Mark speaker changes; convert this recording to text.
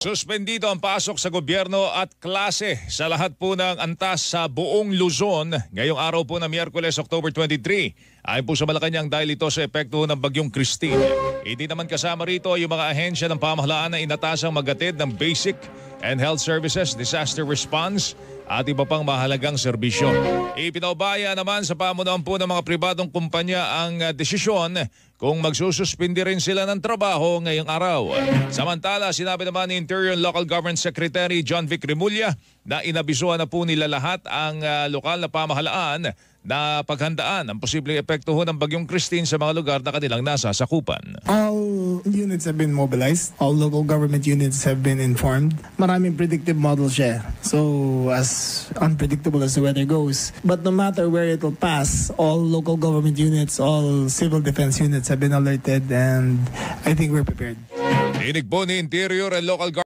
Speaker 1: Suspendido ang pasok sa gobyerno at klase sa lahat po ng antas sa buong Luzon ngayong araw po na Miyerkules, October 23. Ayon po sa Malacanang dahil ito sa epekto ng bagyong Christine. Hindi naman kasama rito yung mga ahensya ng pamahalaan na inatasang maghatid ng basic and health services, disaster response at iba pang mahalagang serbisyo. Ipinaubaya naman sa pamunuan po ng mga pribadong kumpanya ang desisyon kung magsususpindi rin sila ng trabaho ngayong araw. Samantala, sinabi naman ni Interior and Local Government Secretary John Vic Remulla na inabisuhan na po nila lahat ang lokal na pamahalaan na paghandaan ang posibleng epekto ng bagyong Christine sa mga lugar na kanilang nasasakupan.
Speaker 2: All units have been mobilized. All local government units have been informed. Maraming predictive models siya. So, as unpredictable as the weather goes. But no matter where it will pass, all local government units, all civil defense units have been alerted and I think we're prepared.
Speaker 1: Tinig po ni Interior and Local Government